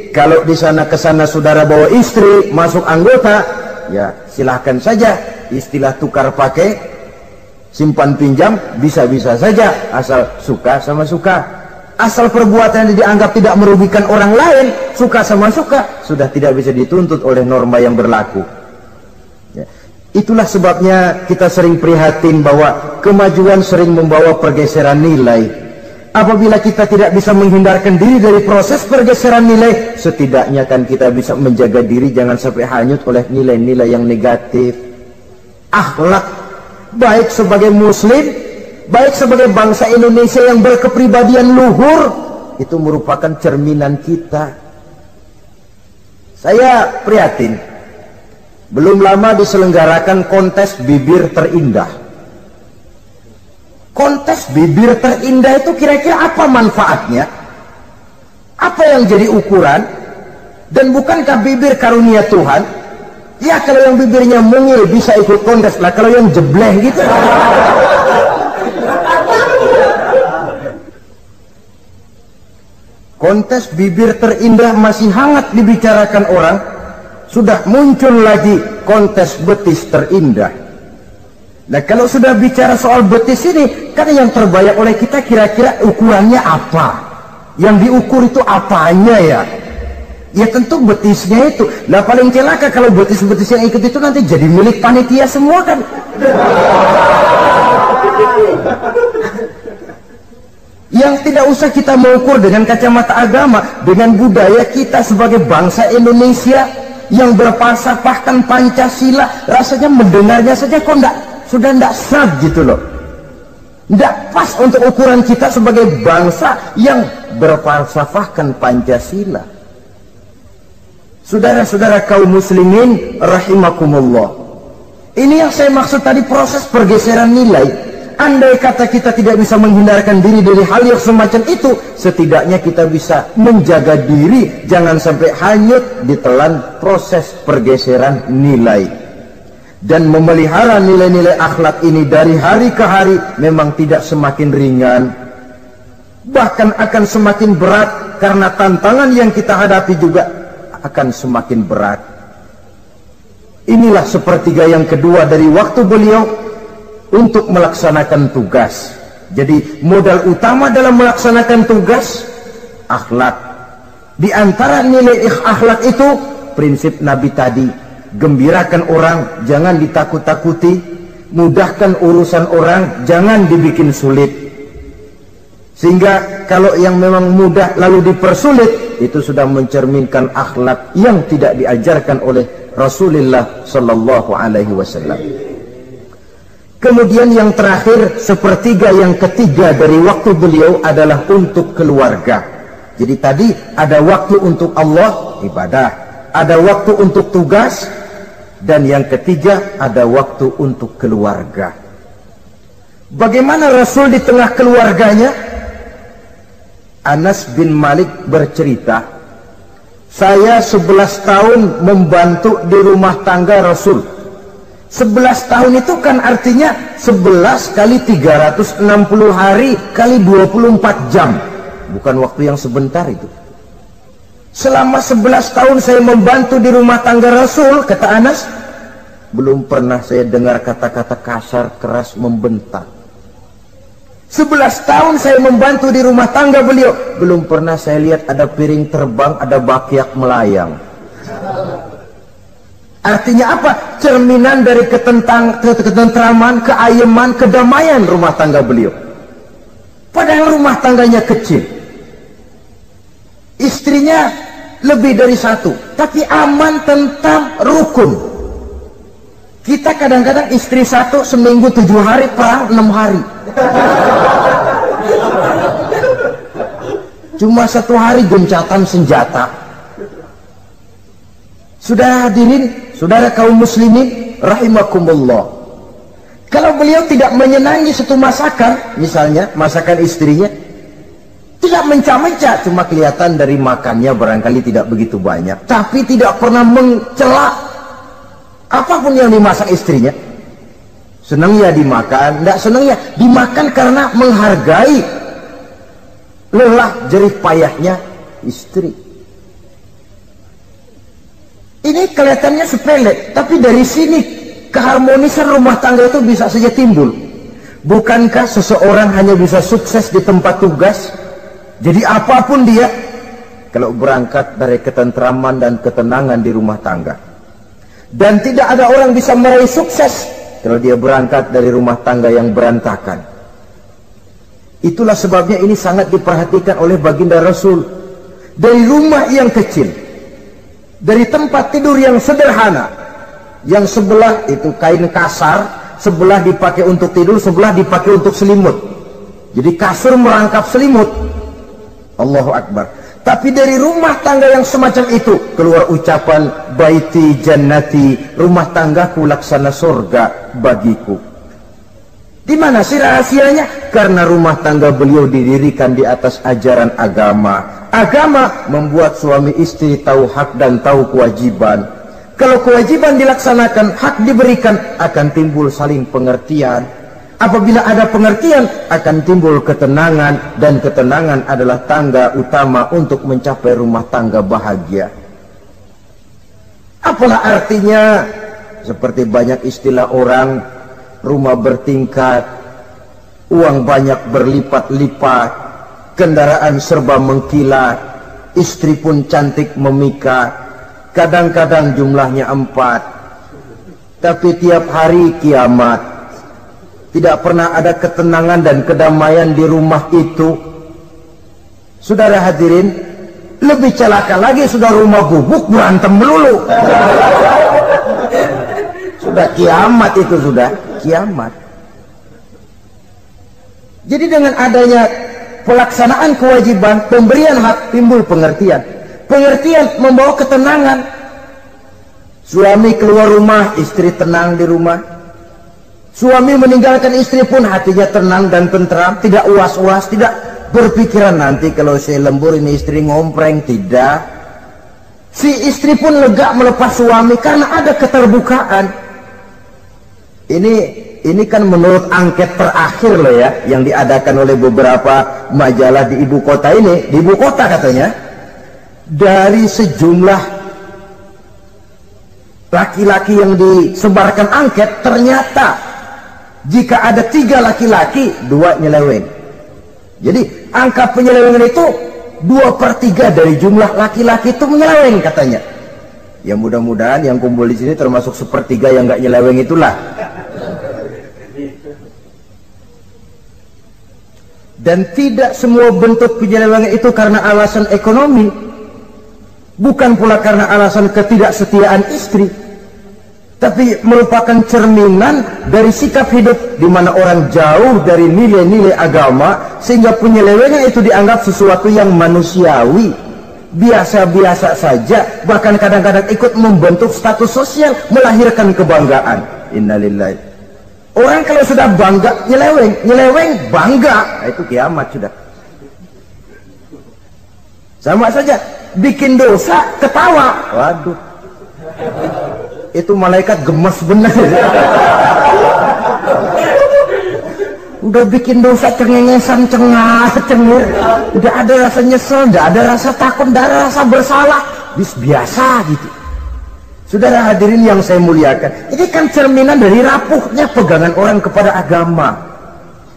kalau di sana kesana saudara bawa istri masuk anggota, ya silahkan saja. Istilah tukar pakai, simpan pinjam, bisa-bisa saja, asal suka sama suka. Asal perbuatan yang dianggap tidak merugikan orang lain, suka sama suka, sudah tidak bisa dituntut oleh norma yang berlaku. Ya. Itulah sebabnya kita sering prihatin bahwa kemajuan sering membawa pergeseran nilai. Apabila kita tidak bisa menghindarkan diri dari proses pergeseran nilai, setidaknya kan kita bisa menjaga diri jangan sampai hanyut oleh nilai-nilai yang negatif. Akhlak, baik sebagai muslim, baik sebagai bangsa Indonesia yang berkepribadian luhur, itu merupakan cerminan kita. Saya prihatin, belum lama diselenggarakan kontes bibir terindah. Kontes bibir terindah itu kira-kira apa manfaatnya? Apa yang jadi ukuran? Dan bukankah bibir karunia Tuhan? Ya kalau yang bibirnya mungil bisa ikut kontes lah, kalau yang jebleh gitu. Kontes bibir terindah masih hangat dibicarakan orang. Sudah muncul lagi kontes betis terindah. Nah kalau sudah bicara soal betis ini, kan yang terbayang oleh kita kira-kira ukurannya apa? Yang diukur itu apanya ya? Ya tentu betisnya itu. Nah paling celaka kalau betis-betis yang ikut itu nanti jadi milik panitia semua kan. Yang tidak usah kita mengukur dengan kacamata agama, dengan budaya kita sebagai bangsa Indonesia yang berfalsafahkan Pancasila, rasanya mendengarnya saja kok sudah tidak sah gitu loh. Tidak pas untuk ukuran kita sebagai bangsa yang berfalsafahkan Pancasila. Saudara-saudara kaum muslimin rahimakumullah, ini yang saya maksud tadi, proses pergeseran nilai. Andai kata kita tidak bisa menghindarkan diri dari hal yang semacam itu, setidaknya kita bisa menjaga diri jangan sampai hanyut ditelan proses pergeseran nilai. Dan memelihara nilai-nilai akhlak ini dari hari ke hari memang tidak semakin ringan, bahkan akan semakin berat, karena tantangan yang kita hadapi juga akan semakin berat. Inilah sepertiga yang kedua dari waktu beliau untuk melaksanakan tugas. Jadi modal utama dalam melaksanakan tugas akhlak. Di antara nilai akhlak itu prinsip Nabi tadi, gembirakan orang, jangan ditakut-takuti, mudahkan urusan orang, jangan dibikin sulit. Sehingga kalau yang memang mudah lalu dipersulit, itu sudah mencerminkan akhlak yang tidak diajarkan oleh Rasulullah sallallahu alaihi wasallam. Kemudian yang terakhir, sepertiga yang ketiga dari waktu beliau adalah untuk keluarga. Jadi tadi ada waktu untuk Allah, ibadah, ada waktu untuk tugas, Dan yang ketiga, ada waktu untuk keluarga. Bagaimana Rasul di tengah keluarganya? Anas bin Malik bercerita, saya 11 tahun membantu di rumah tangga Rasul. 11 tahun itu kan artinya 11 kali 360 hari kali 24 jam. Bukan waktu yang sebentar itu. Selama 11 tahun saya membantu di rumah tangga Rasul, kata Anas, belum pernah saya dengar kata-kata kasar, keras, membentak. 11 tahun saya membantu di rumah tangga beliau, belum pernah saya lihat ada piring terbang, ada bakyak melayang. Artinya apa? Cerminan dari ketentraman, keayeman, kedamaian rumah tangga beliau. Padahal rumah tangganya kecil, istrinya lebih dari satu, tapi aman, tentram, rukun. Kita kadang-kadang istri satu seminggu 7 hari, perang 6 hari. Cuma 1 hari gencatan senjata. Sudah hadirin, saudara kaum muslimin rahimakumullah, kalau beliau tidak menyenangi satu masakan, misalnya masakan istrinya, tidak mencah-mencah, cuma kelihatan dari makannya barangkali tidak begitu banyak, tapi tidak pernah mencela apapun yang dimasak istrinya. Senang ya dimakan, tidak senang ya dimakan karena menghargai lelah jerih payahnya istri. Ini kelihatannya sepele, tapi dari sini keharmonisan rumah tangga itu bisa saja timbul. Bukankah seseorang hanya bisa sukses di tempat tugas, jadi apapun dia, kalau berangkat dari ketentraman dan ketenangan di rumah tangga? Dan tidak ada orang bisa meraih sukses kalau dia berangkat dari rumah tangga yang berantakan. Itulah sebabnya ini sangat diperhatikan oleh baginda Rasul. Dari rumah yang kecil, dari tempat tidur yang sederhana, yang sebelah itu kain kasar, sebelah dipakai untuk tidur, sebelah dipakai untuk selimut. Jadi kasur merangkap selimut. Allahu Akbar. Tapi dari rumah tangga yang semacam itu keluar ucapan baiti jannati, rumah tanggaku laksana surga bagiku. Di mana sih rahasianya? Karena rumah tangga beliau didirikan di atas ajaran agama. Agama membuat suami istri tahu hak dan tahu kewajiban. Kalau kewajiban dilaksanakan, hak diberikan, akan timbul saling pengertian. Apabila ada pengertian, akan timbul ketenangan, dan ketenangan adalah tangga utama untuk mencapai rumah tangga bahagia. Apalah artinya? Seperti banyak istilah orang, rumah bertingkat, uang banyak berlipat-lipat, kendaraan serba mengkilat, istri pun cantik memikat, kadang-kadang jumlahnya 4, tapi tiap hari kiamat. Tidak pernah ada ketenangan dan kedamaian di rumah itu. Saudara hadirin, lebih celaka lagi sudah rumah gubuk berantem melulu. Sudah kiamat itu, sudah kiamat. Jadi dengan adanya pelaksanaan kewajiban, pemberian hak, timbul pengertian. Pengertian membawa ketenangan. Suami keluar rumah, istri tenang di rumah. Suami meninggalkan istri pun hatinya tenang dan tentram, tidak was-was, tidak berpikiran nanti kalau saya lembur ini istri ngompreng, tidak. Si istri pun lega melepas suami karena ada keterbukaan. Ini kan menurut angket terakhir loh ya, yang diadakan oleh beberapa majalah di ibu kota ini, di ibu kota katanya, dari sejumlah laki-laki yang disebarkan angket, ternyata jika ada 3 laki-laki, 2 nyeleweng. Jadi angka penyelewengan itu 2/3 dari jumlah laki-laki itu menyeleweng katanya. Ya mudah-mudahan yang kumpul di sini termasuk 1/3 yang nggak nyeleweng itulah. Dan tidak semua bentuk penyelewengan itu karena alasan ekonomi, bukan pula karena alasan ketidaksetiaan istri, tapi merupakan cerminan dari sikap hidup di mana orang jauh dari nilai-nilai agama, sehingga penyelewengan itu dianggap sesuatu yang manusiawi, biasa-biasa saja, bahkan kadang-kadang ikut membentuk status sosial, melahirkan kebanggaan. Innalillahi. Orang kalau sudah bangga, nyeleweng bangga, nah, itu kiamat sudah. Sama saja, bikin dosa ketawa, waduh, itu malaikat gemes benar. Udah bikin dosa cengengesan, cengir, udah ada rasa nyesel, udah ada rasa takut, udah ada rasa bersalah, biasa gitu. Saudara hadirin yang saya muliakan, ini kan cerminan dari rapuhnya pegangan orang kepada agama.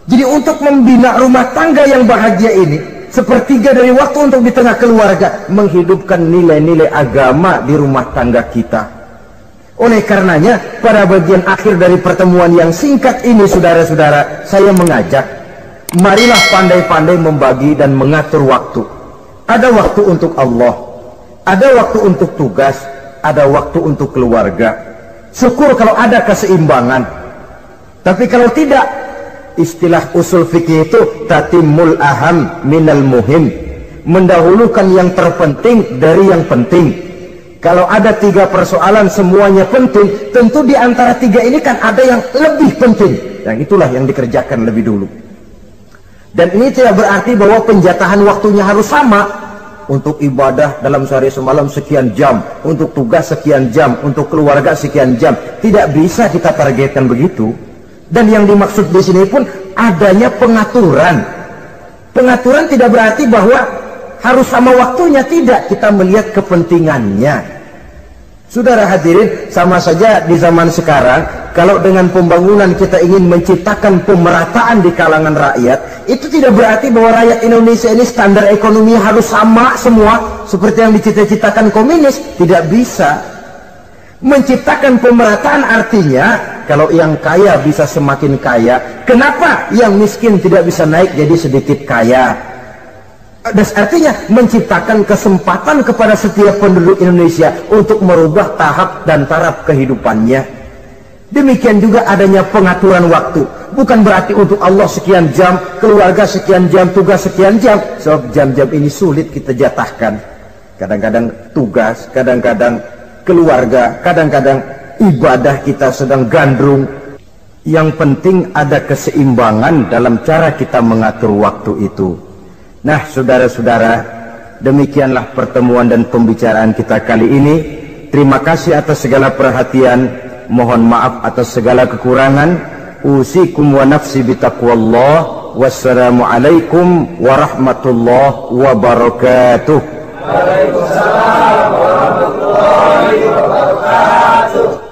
Jadi untuk membina rumah tangga yang bahagia ini, sepertiga dari waktu untuk di tengah keluarga, menghidupkan nilai-nilai agama di rumah tangga kita. Oleh karenanya, pada bagian akhir dari pertemuan yang singkat ini, saudara-saudara, saya mengajak, marilah pandai-pandai membagi dan mengatur waktu. Ada waktu untuk Allah, ada waktu untuk tugas, ada waktu untuk keluarga. Syukur kalau ada keseimbangan. Tapi kalau tidak, istilah usul fikih itu tatimul aham minal muhim, mendahulukan yang terpenting dari yang penting. Kalau ada 3 persoalan semuanya penting, tentu di antara 3 ini kan ada yang lebih penting, yang itulah yang dikerjakan lebih dulu. Dan ini tidak berarti bahwa penjatahan waktunya harus sama. Untuk ibadah dalam sehari semalam sekian jam, untuk tugas sekian jam, untuk keluarga sekian jam. Tidak bisa kita targetkan begitu. Dan yang dimaksud di sini pun adanya pengaturan. Pengaturan tidak berarti bahwa harus sama waktunya, tidak. Kita melihat kepentingannya. Saudara hadirin, sama saja di zaman sekarang, kalau dengan pembangunan kita ingin menciptakan pemerataan di kalangan rakyat, itu tidak berarti bahwa rakyat Indonesia ini standar ekonomi harus sama semua seperti yang dicita-citakan komunis. Tidak bisa. Menciptakan pemerataan artinya kalau yang kaya bisa semakin kaya, kenapa yang miskin tidak bisa naik jadi sedikit kaya? Dan artinya menciptakan kesempatan kepada setiap penduduk Indonesia untuk merubah tahap dan taraf kehidupannya. Demikian juga adanya pengaturan waktu. Bukan berarti untuk Allah sekian jam, keluarga sekian jam, tugas sekian jam. Sebab jam-jam ini sulit kita jatahkan. Kadang-kadang tugas, kadang-kadang keluarga, kadang-kadang ibadah kita sedang gandrung. Yang penting ada keseimbangan dalam cara kita mengatur waktu itu. Nah, saudara-saudara, demikianlah pertemuan dan pembicaraan kita kali ini. Terima kasih atas segala perhatian. Mohon maaf atas segala kekurangan. Usikum wa nafsi bitaqwallah. Wassalamualaikum warahmatullahi wabarakatuh. Waalaikumsalam warahmatullahi wabarakatuh.